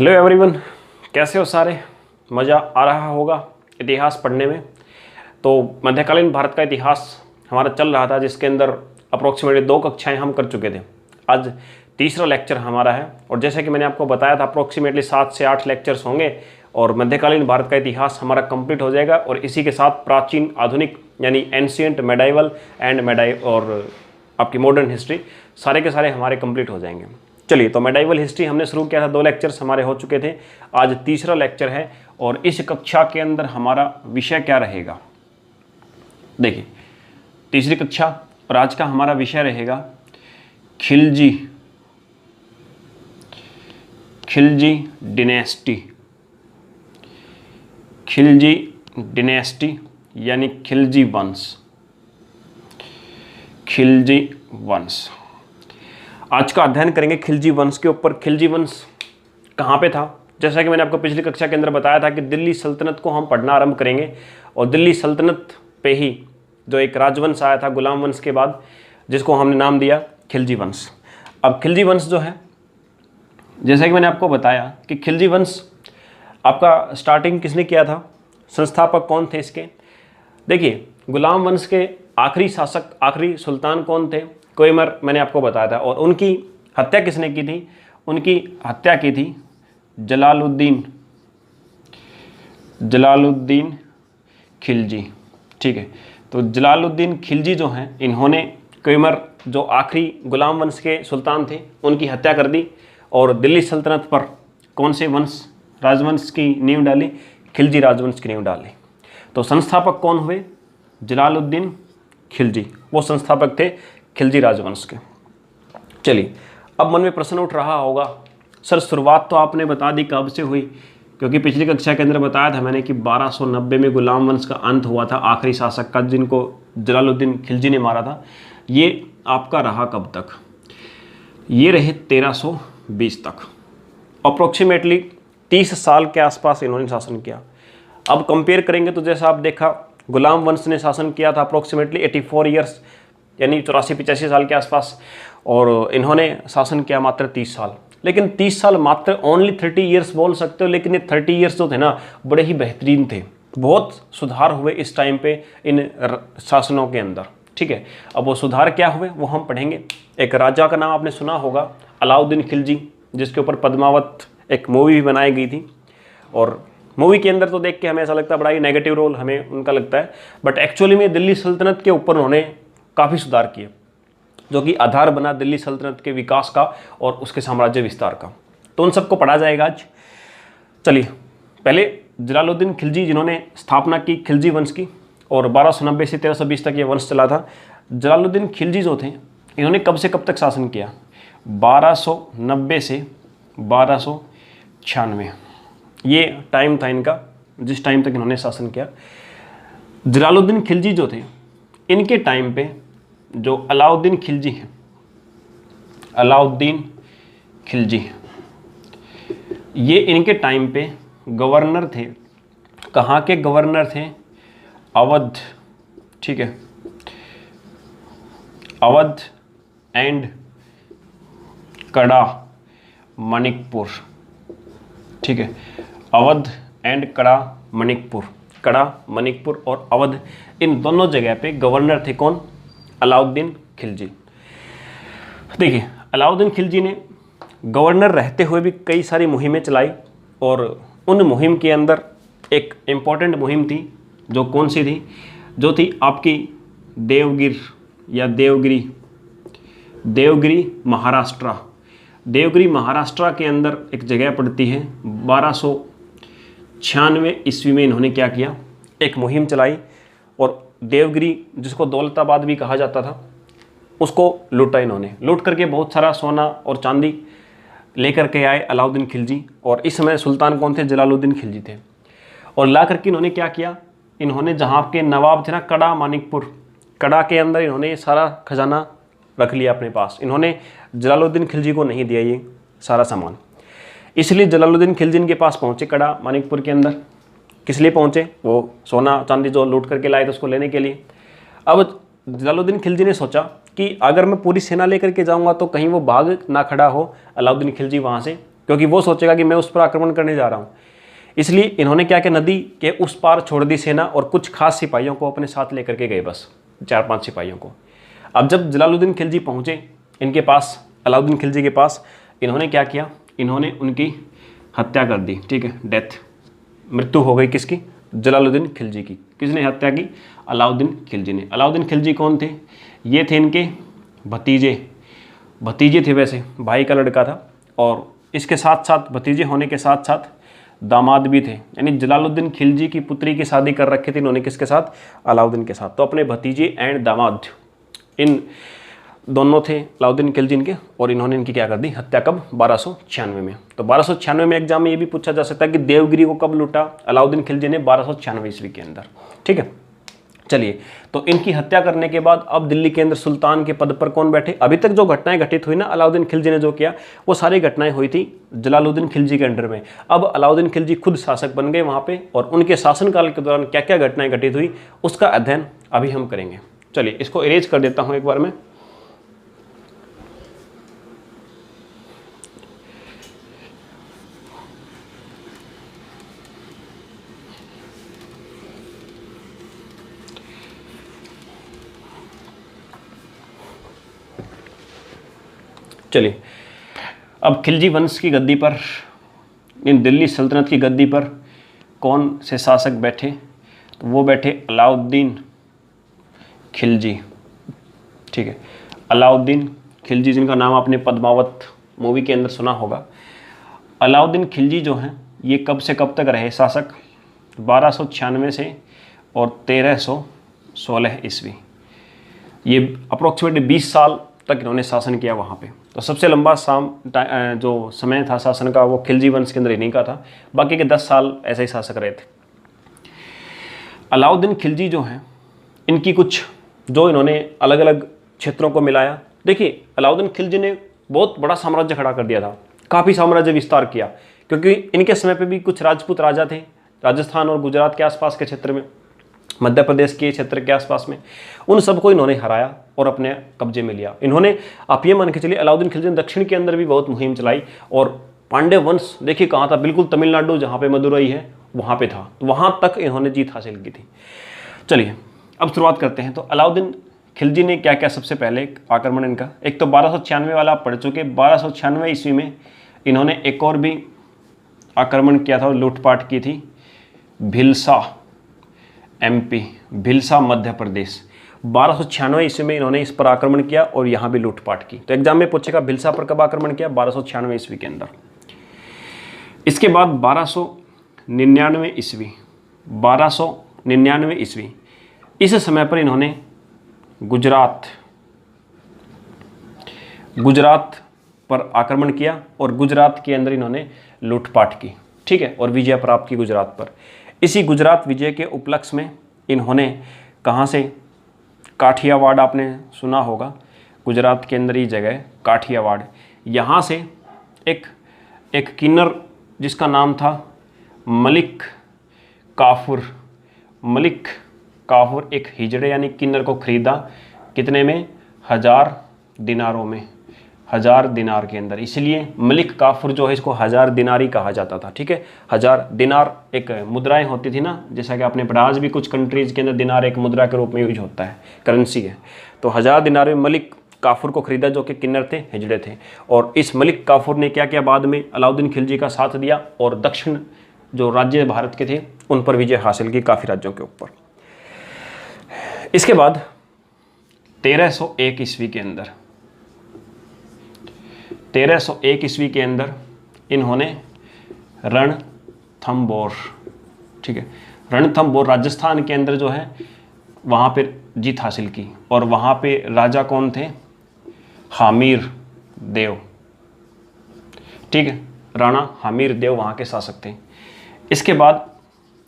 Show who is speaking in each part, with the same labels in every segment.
Speaker 1: Hello everyone, कैसे हो सारे। मज़ा आ रहा होगा इतिहास पढ़ने में। तो मध्यकालीन भारत का इतिहास हमारा चल रहा था, जिसके अंदर अप्रोक्सीमेटली 2 कक्षाएं हम कर चुके थे। आज तीसरा लेक्चर हमारा है और जैसे कि मैंने आपको बताया था अप्रोक्सीमेटली 7 से 8 लेक्चर्स होंगे और मध्यकालीन भारत का इतिहास हमारा कंप्लीट हो जाएगा। और इसी के साथ प्राचीन, आधुनिक यानी एंशियंट, मेडाइवल और आपकी मॉडर्न हिस्ट्री सारे के सारे हमारे कंप्लीट हो जाएंगे। चलिए, तो मेडाइवल हिस्ट्री हमने शुरू किया था, 2 लेक्चर्स हमारे हो चुके थे। आज तीसरा लेक्चर है और इस कक्षा के अंदर हमारा विषय क्या रहेगा। देखिए, तीसरी कक्षा और आज का हमारा विषय रहेगा खिलजी डिनेस्टी। खिलजी डिनेस्टी यानी खिलजी वंश। खिलजी वंश आज का अध्ययन करेंगे खिलजी वंश के ऊपर। खिलजी वंश कहाँ पे था? जैसा कि मैंने आपको पिछली कक्षा के अंदर बताया था कि दिल्ली सल्तनत को हम पढ़ना आरंभ करेंगे और दिल्ली सल्तनत पे ही जो एक राजवंश आया था गुलाम वंश के बाद, जिसको हमने नाम दिया खिलजी वंश। अब खिलजी वंश जो है, जैसा कि मैंने आपको बताया कि खिलजी वंश आपका स्टार्टिंग किसने किया था, संस्थापक कौन थे इसके। देखिए, गुलाम वंश के आखिरी शासक, आखिरी सुल्तान कौन थे? कोइमर, मैंने आपको बताया था। और उनकी हत्या किसने की थी? उनकी हत्या की थी जलालुद्दीन खिलजी। ठीक है, तो जलालुद्दीन खिलजी जो हैं, इन्होंने कोइमर जो आखिरी गुलाम वंश के सुल्तान थे उनकी हत्या कर दी और दिल्ली सल्तनत पर कौन से राजवंश की नींव डाली? खिलजी राजवंश की नींव डाली। तो संस्थापक कौन हुए? जलालुद्दीन खिलजी, वो संस्थापक थे खिलजी राजवंश के। चलिए, अब मन में प्रश्न उठ रहा होगा, सर शुरुआत तो आपने बता दी कब से हुई, क्योंकि पिछली कक्षा के अंदर बताया था मैंने कि 1290 में गुलाम वंश का अंत हुआ था, आखिरी शासक का, जिनको जलालुद्दीन खिलजी ने मारा था। ये आपका रहा कब तक? ये रहे 1320 तक। अप्रोक्सीमेटली 30 साल के आसपास इन्होंने शासन किया। अब कंपेयर करेंगे तो जैसा आप देखा, गुलाम वंश ने शासन किया था अप्रोक्सीमेटली 84 ईयर्स यानी 84-85 साल के आसपास, और इन्होंने शासन किया मात्र 30 साल। लेकिन 30 साल मात्र ओनली 30 ईयर्स बोल सकते हो, लेकिन ये 30 ईयर्स जो थे ना, बड़े ही बेहतरीन थे। बहुत सुधार हुए इस टाइम पे इन शासनों के अंदर। ठीक है, अब वो सुधार क्या हुए वो हम पढ़ेंगे। एक राजा का नाम आपने सुना होगा, अलाउद्दीन खिलजी, जिसके ऊपर पद्मावत एक मूवी भी बनाई गई थी। और मूवी के अंदर तो देख के हमें ऐसा लगता है बड़ा ही नेगेटिव रोल हमें उनका लगता है, बट एक्चुअली में दिल्ली सल्तनत के ऊपर उन्होंने काफ़ी सुधार किए, जो कि आधार बना दिल्ली सल्तनत के विकास का और उसके साम्राज्य विस्तार का। तो उन सबको पढ़ा जाएगा आज। चलिए, पहले जलालुद्दीन खिलजी, जिन्होंने स्थापना की खिलजी वंश की, और 1290 से 1320 तक ये वंश चला था। जलालुद्दीन खिलजी जो थे, इन्होंने कब से कब तक शासन किया? 1290 से 1296, ये टाइम था इनका, जिस टाइम तक इन्होंने शासन किया। जलालुद्दीन खिलजी जो थे, इनके टाइम पे जो अलाउद्दीन खिलजी हैं, अलाउद्दीन खिलजी, ये इनके टाइम पे गवर्नर थे। कहाँ के गवर्नर थे? अवध। ठीक है, अवध एंड कड़ा मणिकपुर। ठीक है, अवध एंड कड़ा मणिकपुर। कड़ा, मणिकपुर और अवध, इन दोनों जगह पे गवर्नर थे कौन? अलाउद्दीन खिलजी। देखिए, अलाउद्दीन खिलजी ने गवर्नर रहते हुए भी कई सारी मुहिमें चलाई, और उन मुहिम के अंदर एक इम्पॉर्टेंट मुहिम थी, जो कौन सी थी? जो थी आपकी देवगिर या देवगिरी महाराष्ट्र। देवगिरी महाराष्ट्र के अंदर एक जगह पड़ती है। 1296 ईस्वी में इन्होंने क्या किया? एक मुहिम चलाई और देवगिरी, जिसको दौलताबाद भी कहा जाता था, उसको लूटा इन्होंने। लूट करके बहुत सारा सोना और चांदी लेकर के आए अलाउद्दीन खिलजी, और इस समय सुल्तान कौन थे? जलालुद्दीन खिलजी थे। और ला करके इन्होंने क्या किया? इन्होंने जहाँ के नवाब थे ना, कड़ा, मानिकपुर, कड़ा के अंदर इन्होंने सारा खजाना रख लिया अपने पास। इन्होंने जलालुद्दीन खिलजी को नहीं दिया ये सारा सामान, इसलिए जलालुद्दीन खिलजी के पास पहुँचे कड़ा, मानिकपुर के अंदर। किस लिए पहुँचे? वो सोना चांदी जो लूट करके लाए थे उसको लेने के लिए। अब जलालुद्दीन खिलजी ने सोचा कि अगर मैं पूरी सेना लेकर के जाऊंगा तो कहीं वो भाग ना खड़ा हो अलाउद्दीन खिलजी वहाँ से, क्योंकि वो सोचेगा कि मैं उस पर आक्रमण करने जा रहा हूँ। इसलिए इन्होंने क्या किया, नदी के उस पार छोड़ दी सेना और कुछ खास सिपाहियों को अपने साथ लेकर के गए, बस 4-5 सिपाहियों को। अब जब जलालुद्दीन खिलजी पहुँचे इनके पास, अलाउद्दीन खिलजी के पास, इन्होंने क्या किया, इन्होंने उनकी हत्या कर दी। ठीक है, डेथ, मृत्यु हो गई किसकी, जलालुद्दीन खिलजी की। किसने हत्या की, अलाउद्दीन खिलजी ने। अलाउद्दीन खिलजी कौन थे, ये थे इनके भतीजे थे, वैसे भाई का लड़का था, और इसके साथ साथ भतीजे होने के साथ साथ दामाद भी थे। यानी जलालुद्दीन खिलजी की पुत्री की शादी कर रखी थी इन्होंने, किसके साथ, अलाउद्दीन के साथ। तो अपने भतीजे एंड दामाद, इन दोनों थे अलाउद्दीन खिलजी इनके, और इन्होंने इनकी क्या कर दी, हत्या कब, 1296 में। तो 1296 में एग्जाम में ये भी पूछा जा सकता है कि देवगिरी को कब लूटा अलाउद्दीन खिलजी ने, 1296 ईस्वी के अंदर। ठीक है, चलिए, तो इनकी हत्या करने के बाद अब दिल्ली के अंदर सुल्तान के पद पर कौन बैठे। अभी तक जो घटनाएं घटित हुई ना अलाउद्दीन खिलजी ने जो किया, वो सारी घटनाएं हुई थी जलालुद्दीन खिलजी के अंडर में। अब अलाउद्दीन खिलजी खुद शासक बन गए वहां पे, और उनके शासनकाल के दौरान क्या क्या घटनाएं घटित हुई उसका अध्ययन अभी हम करेंगे। चलिए, इसको इरेज कर देता हूं एक बार में। चलिए, अब खिलजी वंश की गद्दी पर, इन दिल्ली सल्तनत की गद्दी पर कौन से शासक बैठे, तो वो बैठे अलाउद्दीन खिलजी। ठीक है, अलाउद्दीन खिलजी, जिनका नाम आपने पद्मावत मूवी के अंदर सुना होगा। अलाउद्दीन खिलजी जो हैं ये कब से कब तक रहे शासक, 1296 से और 1316 ईस्वी। ये अप्रोक्सीमेटली 20 साल तक इन्होंने शासन किया वहाँ पे। तो सबसे लंबा जो समय था शासन का वो खिलजी वंश के अंदर इन्हीं का था, बाकी के 10 साल ऐसे ही शासक रहे थे। अलाउद्दीन खिलजी जो हैं इनकी कुछ, जो इन्होंने अलग अलग क्षेत्रों को मिलाया। देखिए, अलाउद्दीन खिलजी ने बहुत बड़ा साम्राज्य खड़ा कर दिया था, काफ़ी साम्राज्य विस्तार किया, क्योंकि इनके समय पे भी कुछ राजपूत राजा थे राजस्थान और गुजरात के आसपास के क्षेत्र में, मध्य प्रदेश के क्षेत्र के आसपास में, उन सबको इन्होंने हराया और अपने कब्जे में लिया। इन्होंने, आप ये मान के चलिए, अलाउद्दीन खिलजी ने दक्षिण के अंदर भी बहुत मुहिम चलाई, और पांड्य वंश देखिए कहाँ था, बिल्कुल तमिलनाडु जहाँ पे मदुरई है वहाँ पे था, तो वहाँ तक इन्होंने जीत हासिल की थी। चलिए, अब शुरुआत करते हैं। तो अलाउद्दीन खिलजी ने क्या क्या, सबसे पहले आक्रमण इनका, एक तो 1296 वाला आप पढ़ चुके, 1296 ईस्वी में इन्होंने एक और भी आक्रमण किया था और लूटपाट की थी, भिलसा MP, भिलसा मध्य प्रदेश। 1296 ईस्वी में इन्होंने इस पर आक्रमण किया और यहाँ भी लूटपाट की। तो एग्जाम में पूछेगा भिलसा पर कब आक्रमण किया, 1296 ईस्वी के अंदर। इसके बाद 1299 ईस्वी, 1299 ईस्वी, इस समय पर इन्होंने गुजरात पर आक्रमण किया और गुजरात के अंदर इन्होंने लूटपाट की। ठीक है, और विजय प्राप्त की गुजरात पर। इसी गुजरात विजय के उपलक्ष्य में इन्होंने कहाँ से, काठियावाड़ आपने सुना होगा, गुजरात के अंदर ही जगह काठियावाड़, यहाँ से एक किन्नर जिसका नाम था मलिक काफूर, एक हिजड़े यानी किन्नर को खरीदा, कितने में, 1000 दिनारों में, 1000 दिनार के अंदर। इसलिए मलिक काफूर जो है इसको 1000 दिनारी कहा जाता था। ठीक है, 1000 दिनार एक मुद्राएं होती थी ना, जैसा कि आपने पढ़ा, आज भी कुछ कंट्रीज के अंदर दिनार एक मुद्रा के रूप में यूज होता है, करेंसी है। तो 1000 दिनार में मलिक काफूर को खरीदा, जो कि किन्नर थे, हिजड़े थे। और इस मलिक काफूर ने क्या किया, बाद में अलाउद्दीन खिलजी का साथ दिया और दक्षिण जो राज्य भारत के थे उन पर विजय हासिल की, काफ़ी राज्यों के ऊपर। इसके बाद 1301 ईस्वी के अंदर, 1301 ईस्वी के अंदर इन्होंने रणथंबोर, ठीक है, रणथंबोर राजस्थान के अंदर जो है वहाँ पर जीत हासिल की। और वहाँ पे राजा कौन थे, हामीर देव, ठीक है, राणा हामीर देव वहाँ के शासक थे। इसके बाद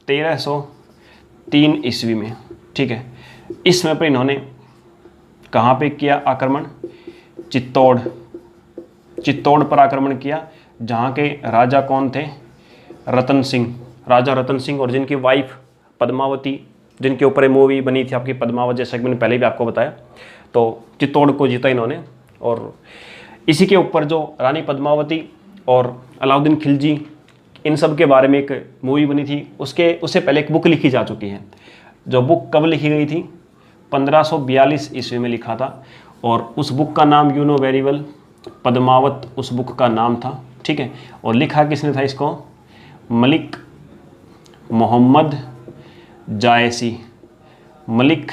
Speaker 1: 1303 ईस्वी में, ठीक है, इस समय पर इन्होंने कहाँ पे किया आक्रमण, चित्तौड़ पर आक्रमण किया, जहाँ के राजा कौन थे, रतन सिंह, राजा रतन सिंह, और जिनकी वाइफ पद्मावती, जिनके ऊपर मूवी बनी थी आपकी पद्मावत, जैसा कि मैंने पहले भी आपको बताया। तो चित्तौड़ को जीता इन्होंने। और इसी के ऊपर जो रानी पद्मावती और अलाउद्दीन खिलजी, इन सब के बारे में एक मूवी बनी थी। उससे पहले एक बुक लिखी जा चुकी है। जो बुक कब लिखी गई थी? 1542 ईस्वी में लिखा था। और उस बुक का नाम you know very well, Padmavat उस बुक का नाम था। ठीक है, और लिखा किसने था इसको? मलिक मोहम्मद जायसी। मलिक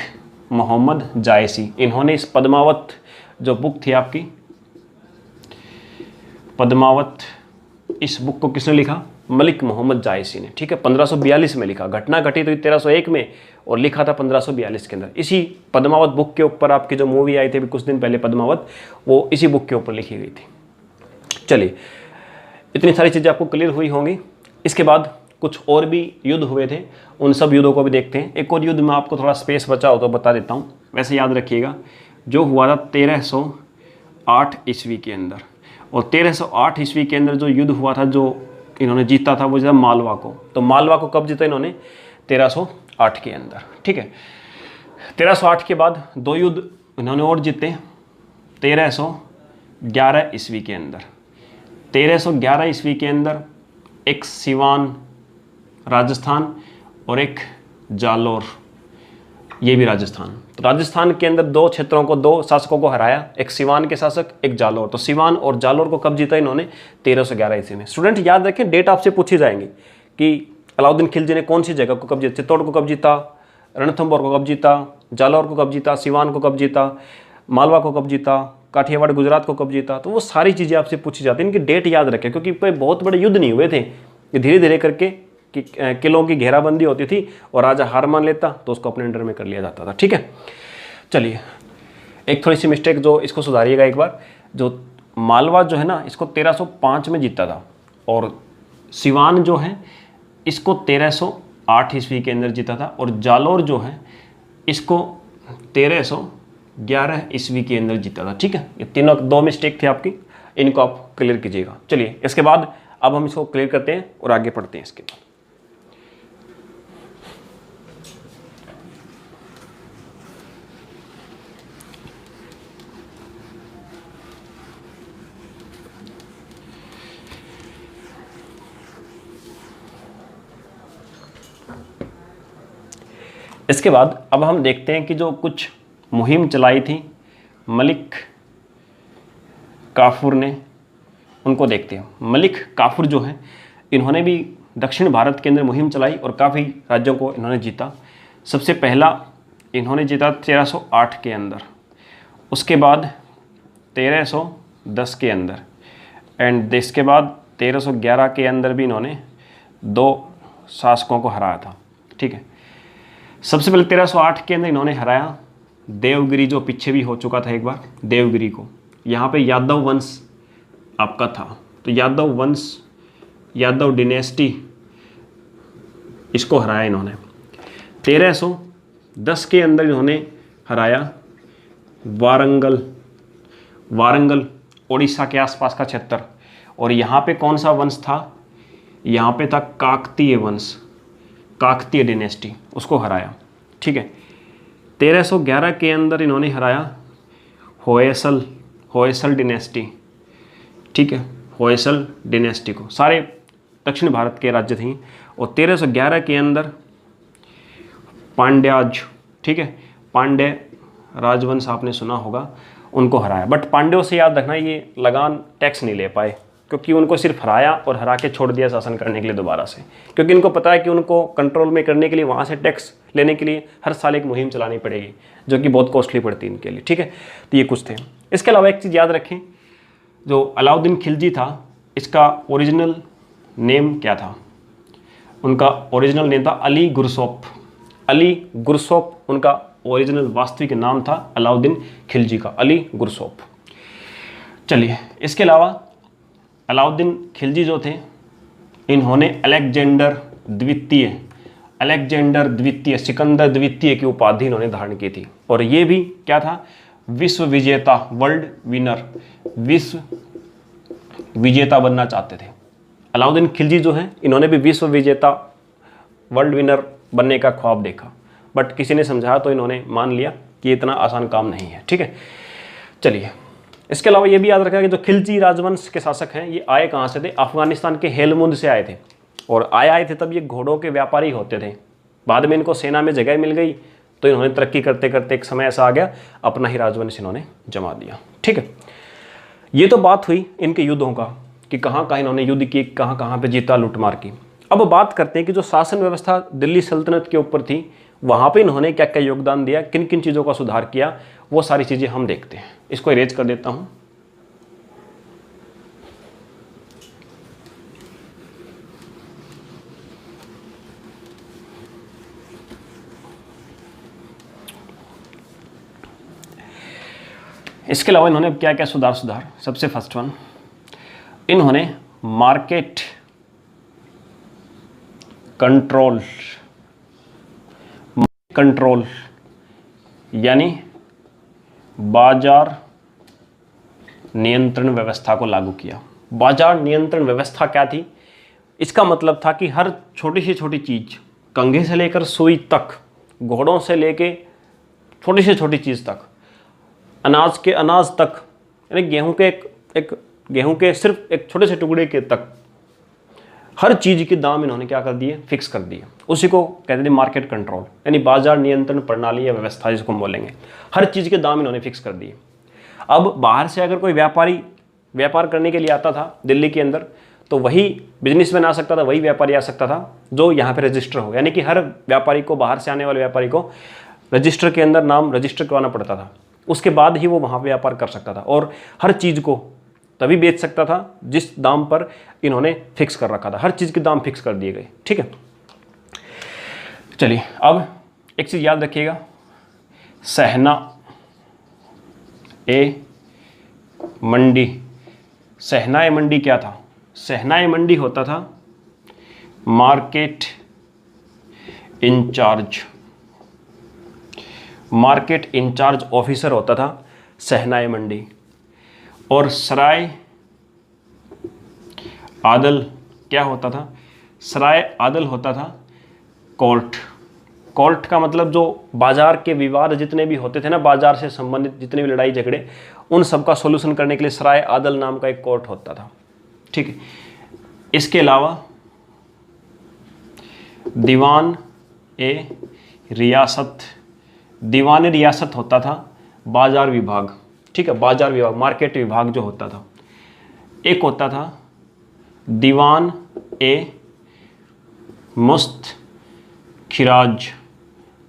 Speaker 1: मोहम्मद जायसी, इन्होंने इस पद्मावत जो बुक थी आपकी, पद्मावत, इस बुक को किसने लिखा? मलिक मोहम्मद जायसी ने। ठीक है, 1542 में लिखा। घटना घटी तो 1301 में और लिखा था 1542 के अंदर। इसी पद्मावत बुक के ऊपर आपकी जो मूवी आई थी अभी कुछ दिन पहले पद्मावत, वो इसी बुक के ऊपर लिखी गई थी। चलिए, इतनी सारी चीज़ें आपको क्लियर हुई होंगी। इसके बाद कुछ और भी युद्ध हुए थे, उन सब युद्धों को भी देखते हैं। एक और युद्ध में आपको थोड़ा स्पेस बचा हो तो बता देता हूँ। वैसे याद रखिएगा, जो हुआ था 1308 ईस्वी के अंदर, और 1308 ईस्वी के अंदर जो युद्ध हुआ था, जो इन्होंने जीता था, वो जीता मालवा को। तो मालवा को कब जीता इन्होंने? 1308 के अंदर। ठीक है, 1308 के बाद 2 युद्ध इन्होंने और जीते 1311 ईस्वी के अंदर। 1311 ईस्वी के अंदर एक सिवान राजस्थान और एक जालोर, ये भी राजस्थान। तो राजस्थान के अंदर 2 क्षेत्रों को, 2 शासकों को हराया, एक सिवान के शासक, एक जालोर। तो सिवान और जालोर को कब जीता इन्होंने? 1311 ईस्वी में। स्टूडेंट याद रखें, डेट आपसे पूछी जाएंगे कि अलाउद्दीन खिलजी ने कौन सी जगह को कब जीता, चित्तौड़ को कब जीता, रणथंभौर को कब जीता, जालोर को कब जीता, सिवान को कब जीता, मालवा को कब जीता, काठियावाड़ गुजरात को कब जीता। तो वो सारी चीज़ें आपसे पूछी जाती हैं, इनकी डेट याद रखें, क्योंकि कोई बहुत बड़े युद्ध नहीं हुए थे। ये धीरे धीरे करके कि किलों की घेराबंदी होती थी और राजा हार मान लेता तो उसको अपने अंडर में कर लिया जाता था। ठीक है, चलिए, एक थोड़ी सी मिस्टेक जो इसको सुधारिएगा एक बार। जो मालवा जो है ना, इसको 1305 में जीता था, और सिवान जो है इसको 1308 ईस्वी के अंदर जीता था, और जालोर जो है इसको 1311 ईस्वी के अंदर जीता था। ठीक है, ये तीनों 2 मिस्टेक थी आपकी, इनको आप क्लियर कीजिएगा। चलिए, इसके बाद अब हम इसको क्लियर करते हैं और आगे पढ़ते हैं इसके बाद। इसके बाद अब हम देखते हैं कि जो कुछ मुहिम चलाई थी मलिक काफूर ने, उनको देखते हैं। मलिक काफूर जो है, इन्होंने भी दक्षिण भारत के अंदर मुहिम चलाई और काफ़ी राज्यों को इन्होंने जीता। सबसे पहला इन्होंने जीता 1308 के अंदर, उसके बाद 1310 के अंदर, एंड इसके बाद 1311 के अंदर भी इन्होंने 2 शासकों को हराया था। ठीक है, सबसे पहले 1308 के अंदर इन्होंने हराया देवगिरी, जो पीछे भी हो चुका था एक बार, देवगिरी को। यहाँ पे यादव वंश आपका था, तो यादव वंश, यादव डिनेस्टी, इसको हराया इन्होंने। 1310 के अंदर इन्होंने हराया वारंगल, वारंगल उड़ीसा के आसपास का क्षेत्र। और यहाँ पे कौन सा वंश था? यहाँ पे था काकतीय वंश, काकतीय डिनेस्टी, उसको हराया। ठीक है, 1311 के अंदर इन्होंने हराया होयसल, होयसल डिनेस्टी। ठीक है, होयसल डिनेस्टी को, सारे दक्षिण भारत के राज्य थे। और 1311 के अंदर पांड्याज, ठीक है, पांड्य राजवंश आपने सुना होगा, उनको हराया। बट पांड्यों से याद रखना, ये लगान टैक्स नहीं ले पाए, क्योंकि उनको सिर्फ हराया और हरा के छोड़ दिया शासन करने के लिए दोबारा से, क्योंकि इनको पता है कि उनको कंट्रोल में करने के लिए वहाँ से टैक्स लेने के लिए हर साल एक मुहिम चलानी पड़ेगी, जो कि बहुत कॉस्टली पड़ती है इनके लिए। ठीक है, तो ये कुछ थे। इसके अलावा एक चीज़ याद रखें, जो अलाउद्दीन खिलजी था, इसका ओरिजिनल नेम क्या था? उनका ओरिजिनल नेम था अली गुरसोप। अली गुरसोप उनका ओरिजिनल वास्तविक नाम था, अलाउद्दीन खिलजी का अली गुरसोप। चलिए, इसके अलावा अलाउद्दीन खिलजी जो थे, इन्होंने अलेक्जेंडर द्वितीय, अलेक्जेंडर द्वितीय, सिकंदर द्वितीय की उपाधि इन्होंने धारण की थी। और ये भी क्या था? विश्व विजेता, वर्ल्ड विनर, विश्व विजेता बनना चाहते थे। अलाउद्दीन खिलजी जो हैं, इन्होंने भी विश्व विजेता, वर्ल्ड विनर बनने का ख्वाब देखा, बट किसी ने समझाया तो इन्होंने मान लिया कि इतना आसान काम नहीं है। ठीक है, चलिए, इसके अलावा ये भी याद रखा कि जो खिलजी राजवंश के शासक हैं ये आए कहाँ से थे, अफगानिस्तान के हेलमुंद से आए थे। और आए थे तब ये घोड़ों के व्यापारी होते थे। बाद में इनको सेना में जगह मिल गई तो इन्होंने तरक्की करते करते एक समय ऐसा आ गया अपना ही राजवंश इन्होंने जमा दिया। ठीक है, ये तो बात हुई इनके युद्धों का कि कहाँ कहाँ इन्होंने युद्ध किए, कहाँ कहाँ पे जीता, लूटमार की। अब बात करते हैं कि जो शासन व्यवस्था दिल्ली सल्तनत के ऊपर थी वहाँ पे इन्होंने क्या क्या योगदान दिया, किन किन चीज़ों का सुधार किया, वो सारी चीज़ें हम देखते हैं। इसको इरेज कर देता हूँ। इसके अलावा इन्होंने क्या क्या सुधार, सबसे फर्स्ट वन, इन्होंने मार्केट कंट्रोल यानी बाजार नियंत्रण व्यवस्था को लागू किया। बाजार नियंत्रण व्यवस्था क्या थी? इसका मतलब था कि हर छोटी से छोटी चीज़, कंघे से लेकर सुई तक, घोड़ों से लेके छोटी से छोटी चीज़ तक, अनाज के अनाज तक, यानी गेहूं के सिर्फ एक छोटे से टुकड़े के तक, हर चीज़ के दाम इन्होंने क्या कर दिए, फिक्स कर दिए। उसी को कहते थे मार्केट कंट्रोल, यानी बाजार नियंत्रण प्रणाली या व्यवस्था जिसको हम बोलेंगे। हर चीज़ के दाम इन्होंने फिक्स कर दिए। अब बाहर से अगर कोई व्यापारी व्यापार करने के लिए आता था दिल्ली के अंदर, तो वही बिजनेसमैन आ सकता था, वही व्यापारी आ सकता था जो यहाँ पे रजिस्टर हो, यानी कि हर व्यापारी को, बाहर से आने वाले व्यापारी को रजिस्टर के अंदर नाम रजिस्टर करवाना पड़ता था। उसके बाद ही वो वहाँ व्यापार कर सकता था और हर चीज़ को तभी बेच सकता था जिस दाम पर इन्होंने फिक्स कर रखा था। हर चीज़ के दाम फिक्स कर दिए गए। ठीक है, चलिए अब एक चीज़ याद रखिएगा, सहना ए मंडी। सहना ए मंडी क्या था? सहना ए मंडी होता था मार्केट इंचार्ज ऑफिसर होता था सहना ए मंडी। और सराय आदल क्या होता था? सराय आदल होता था कोर्ट। कोर्ट का मतलब जो बाजार के विवाद जितने भी होते थे ना, बाजार से संबंधित जितने भी लड़ाई झगड़े, उन सब का सॉल्यूशन करने के लिए सराय आदल नाम का एक कोर्ट होता था। ठीक है, इसके अलावा दीवान ए रियासत होता था बाजार विभाग। ठीक है, बाजार विभाग, मार्केट विभाग जो होता था। एक होता था दीवान ए मुस्तखिराज।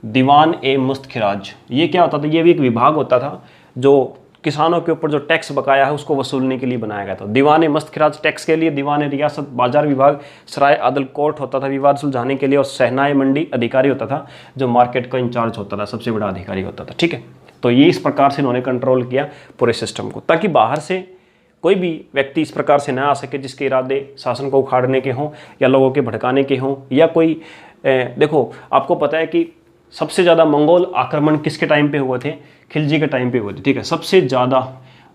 Speaker 1: दीवान ए मुस्तखिराज ये क्या होता था? ये भी एक विभाग होता था जो किसानों के ऊपर जो टैक्स बकाया है उसको वसूलने के लिए बनाया गया था। दीवान ए मुस्तखिराज टैक्स के लिए, दीवान ए रियासत बाजार विभाग, सराय आदल कोर्ट होता था विवाद सुलझाने के लिए, और सहना ए मंडी अधिकारी होता था जो मार्केट का इंचार्ज होता था, सबसे बड़ा अधिकारी होता था। ठीक है, तो ये इस प्रकार से इन्होंने कंट्रोल किया पूरे सिस्टम को, ताकि बाहर से कोई भी व्यक्ति इस प्रकार से ना आ सके जिसके इरादे शासन को उखाड़ने के हों या लोगों के भड़काने के हों, या कोई देखो आपको पता है कि सबसे ज़्यादा मंगोल आक्रमण किसके टाइम पे हुए थे? खिलजी के टाइम पे हुए थे। ठीक है, सबसे ज़्यादा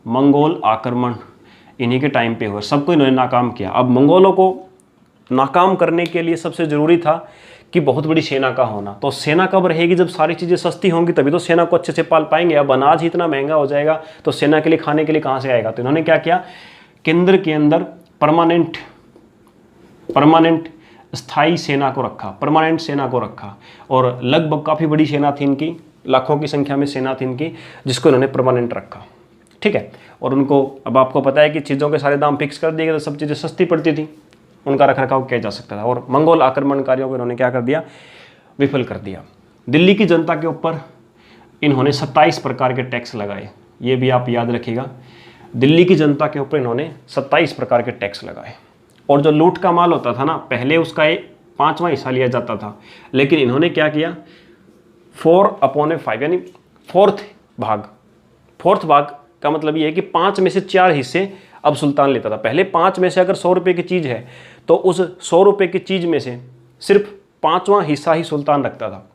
Speaker 1: मंगोल आक्रमण इन्हीं के टाइम पे हुए, सबको इन्होंने नाकाम किया। अब मंगोलों को नाकाम करने के लिए सबसे ज़रूरी था कि बहुत बड़ी सेना का होना। तो सेना कब रहेगी? जब सारी चीज़ें सस्ती होंगी तभी तो सेना को अच्छे से पाल पाएंगे। अब अनाज ही इतना महंगा हो जाएगा तो सेना के लिए खाने के लिए कहाँ से आएगा? तो इन्होंने क्या किया, केंद्र के अंदर परमानेंट स्थायी सेना को रखा, परमानेंट सेना को रखा, और लगभग काफ़ी बड़ी सेना थी इनकी, लाखों की संख्या में सेना थी इनकी, जिसको इन्होंने परमानेंट रखा। ठीक है, और उनको, अब आपको पता है कि चीज़ों के सारे दाम फिक्स कर दिए गए तो सब चीज़ें सस्ती पड़ती थी, उनका रखरखाव किया जा सकता था। और मंगोल आक्रमणकारियों को इन्होंने क्या कर दिया, विफल कर दिया। दिल्ली की जनता के ऊपर इन्होंने 27 प्रकार के टैक्स लगाए, ये भी आप याद रखिएगा। दिल्ली की जनता के ऊपर इन्होंने 27 प्रकार के टैक्स लगाए। और जो लूट का माल होता था ना, पहले उसका 5वां हिस्सा लिया जाता था, लेकिन इन्होंने क्या किया, 4/5 यानी फोर्थ भाग का मतलब ये है कि 5 में से 4 हिस्से अब सुल्तान लेता था। पहले 5 में से अगर 100 रुपये की चीज़ है तो उस 100 रुपये की चीज़ में से सिर्फ 5वां हिस्सा ही सुल्तान रखता था।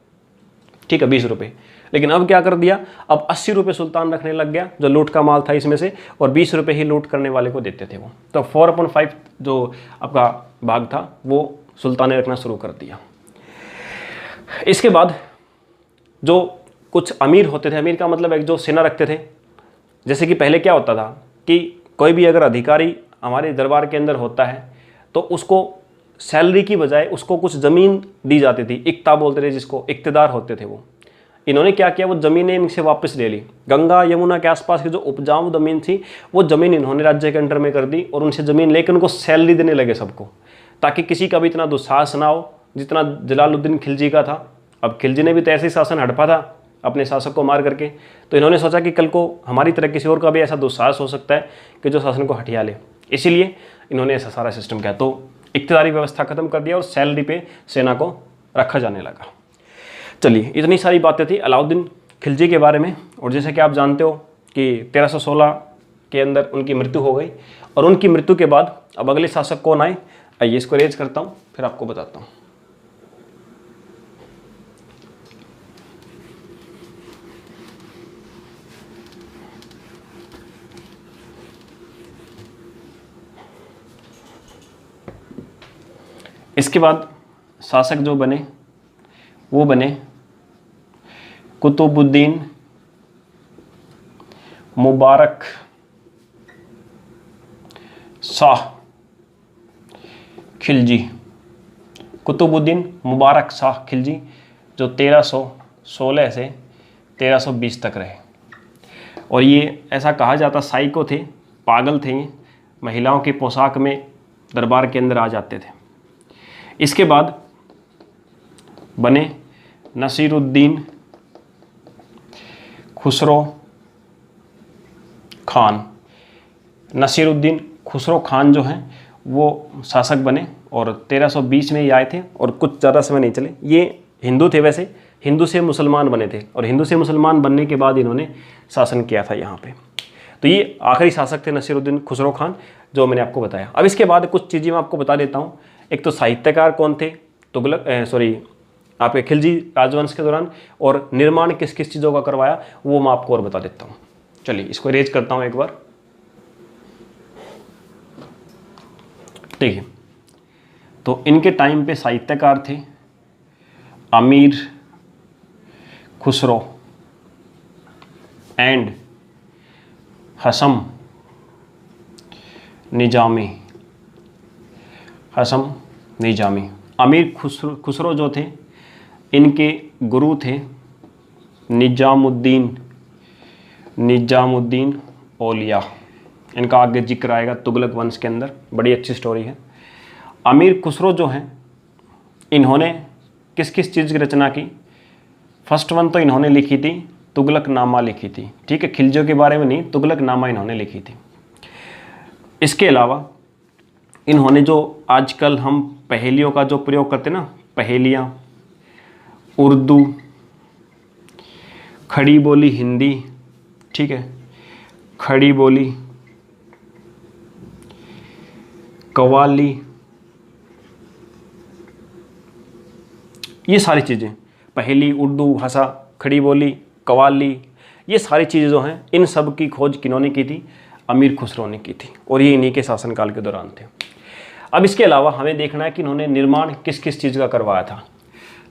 Speaker 1: ठीक है, 20 रुपये। लेकिन अब क्या कर दिया, अब 80 रुपये सुल्तान रखने लग गया जो लूट का माल था इसमें से, और 20 रुपये ही लूट करने वाले को देते थे वो। तो 4/5 जो आपका भाग था वो सुल्तान ने रखना शुरू कर दिया। इसके बाद जो कुछ अमीर होते थे, अमीर का मतलब एक जो सेना रखते थे, जैसे कि पहले क्या होता था कि कोई भी अगर अधिकारी हमारे दरबार के अंदर होता है तो उसको सैलरी की बजाय उसको कुछ ज़मीन दी जाती थी, इक्ता बोलते थे जिसको, इक्तेदार होते थे वो। इन्होंने क्या किया, वो ज़मीनें इनसे वापस ले ली। गंगा यमुना के आसपास की जो उपजाऊ ज़मीन थी वो ज़मीन इन्होंने राज्य के अंडर में कर दी और उनसे ज़मीन लेकर उनको सैलरी देने लगे सबको, ताकि किसी का भी इतना दुस्साहस ना हो जितना जलालुद्दीन खिलजी का था। अब खिलजी ने भी तो ऐसे ही शासन हड़पा था अपने शासक को मार करके, तो इन्होंने सोचा कि कल को हमारी तरह किसी और का भी ऐसा दुस्साहस हो सकता है कि जो शासन को हटिया ले, इसीलिए इन्होंने ऐसा सारा सिस्टम किया। तो इक्तदारी व्यवस्था खत्म कर दिया और सैलरी पे सेना को रखा जाने लगा। चलिए, इतनी सारी बातें थी अलाउद्दीन खिलजी के बारे में। और जैसे कि आप जानते हो कि 1316 के अंदर उनकी मृत्यु हो गई, और उनकी मृत्यु के बाद अब अगले शासक कौन आए, आइए इसको रेज करता हूँ फिर आपको बताता हूँ। इसके बाद शासक जो बने वो बने कुतुबुद्दीन मुबारक शाह खिलजी। कुतुबुद्दीन मुबारक शाह खिलजी जो 1316 से 1320 तक रहे। और ये ऐसा कहा जाता साइको थे, पागल थे, ये महिलाओं की पोशाक में दरबार के अंदर आ जाते थे। इसके बाद बने नसीरुद्दीन खुसरो खान। नसीरुद्दीन खुसरो खान जो हैं वो शासक बने और 1320 में ये आए थे और कुछ ज़्यादा समय नहीं चले। ये हिंदू थे, वैसे हिंदू से मुसलमान बने थे और हिंदू से मुसलमान बनने के बाद इन्होंने शासन किया था यहाँ पे। तो ये आखिरी शासक थे नसीरुद्दीन खुसरो खान जो मैंने आपको बताया। अब इसके बाद कुछ चीज़ें मैं आपको बता देता हूँ। एक तो साहित्यकार कौन थे आपके खिलजी राजवंश के दौरान, और निर्माण किस किस चीज़ों का करवाया वो मैं आपको और बता देता हूँ। चलिए इसको रेज करता हूँ एक बार। ठीक है, तो इनके टाइम पे साहित्यकार थे अमीर खुसरो एंड हसम निजामी। हसम निजामी, अमीर खुसरो जो थे इनके गुरु थे निजामुद्दीन औलिया। इनका आगे जिक्र आएगा तुगलक वंश के अंदर, बड़ी अच्छी स्टोरी है। अमीर खुसरो जो हैं इन्होंने किस किस चीज़ की रचना की। फर्स्ट वन तो इन्होंने लिखी थी तुगलकनामा लिखी थी। ठीक है, खिलजियों के बारे में नहीं, तुगलकनामा इन्होंने लिखी थी। इसके अलावा इन्होंने जो आजकल हम पहेलियों का जो प्रयोग करते हैं ना, पहेलियाँ, उर्दू, खड़ी बोली हिंदी, ठीक है, खड़ी बोली, कव्वाली, ये सारी चीज़ें, पहेली, उर्दू भाषा, खड़ी बोली, कव्वाली, ये सारी चीज़ें जो हैं इन सब की खोज किन्होंने की थी, अमीर खुसरो ने की थी, और ये इन्हीं के शासनकाल के दौरान थे। अब इसके अलावा हमें देखना है कि इन्होंने निर्माण किस किस चीज़ का करवाया था।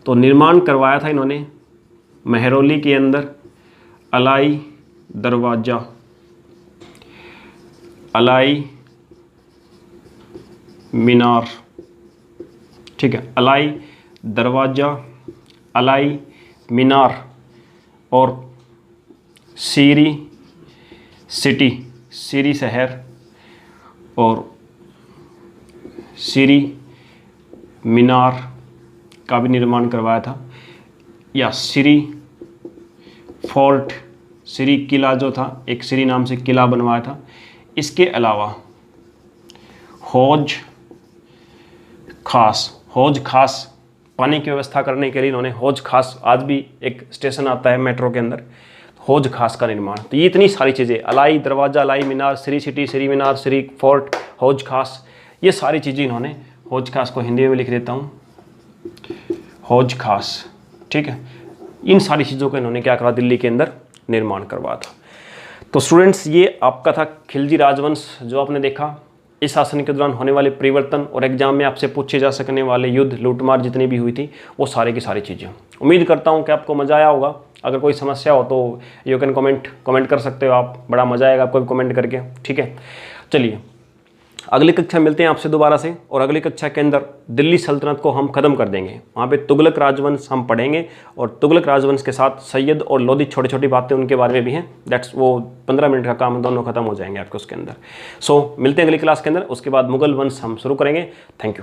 Speaker 1: तो निर्माण करवाया था इन्होंने महरौली के अंदर अलाई दरवाज़ा, अलाई मीनार, ठीक है, अलाई दरवाज़ा, अलाई मीनार, और सीरी सिटी, सीरी शहर, और सीरी मीनार का भी निर्माण करवाया था, या सीरी फोर्ट, सीरी किला जो था, एक सीरी नाम से किला बनवाया था। इसके अलावा हौज खास पानी की व्यवस्था करने के लिए इन्होंने हौज खास, आज भी एक स्टेशन आता है मेट्रो के अंदर, हौज खास का निर्माण। तो ये इतनी सारी चीज़ें, अलाई दरवाज़ा, अलाई मीनार, सीरी सिटी, सीरी मीनार, सीरी फोर्ट, हौज खास, ये सारी चीज़ें इन्होंने, हौज खास को हिंदी में लिख देता हूँ, हौज खास, ठीक है, इन सारी चीज़ों का इन्होंने क्या करा, दिल्ली के अंदर निर्माण करवाया था। तो स्टूडेंट्स, ये आपका था खिलजी राजवंश जो आपने देखा। इस शासन के दौरान होने वाले परिवर्तन और एग्जाम में आपसे पूछे जा सकने वाले युद्ध, लूटमार जितनी भी हुई थी, वो सारे की सारी चीज़ें। उम्मीद करता हूँ कि आपको मज़ा आया होगा। अगर कोई समस्या हो तो यू कैन कमेंट कर सकते हो आप, बड़ा मज़ा आएगा आपको भी कमेंट करके, ठीक है। चलिए अगली कक्षा मिलते हैं आपसे दोबारा से, और अगली कक्षा के अंदर दिल्ली सल्तनत को हम ख़त्म कर देंगे। वहाँ पे तुगलक राजवंश हम पढ़ेंगे, और तुगलक राजवंश के साथ सैयद और लोधी छोटी छोटी बातें उनके बारे में भी हैं। दैट्स वो 15 मिनट का काम, दोनों खत्म हो जाएंगे आपके उसके अंदर। सो मिलते हैं अगली क्लास के अंदर। उसके बाद मुगल वंश हम शुरू करेंगे। Thank you.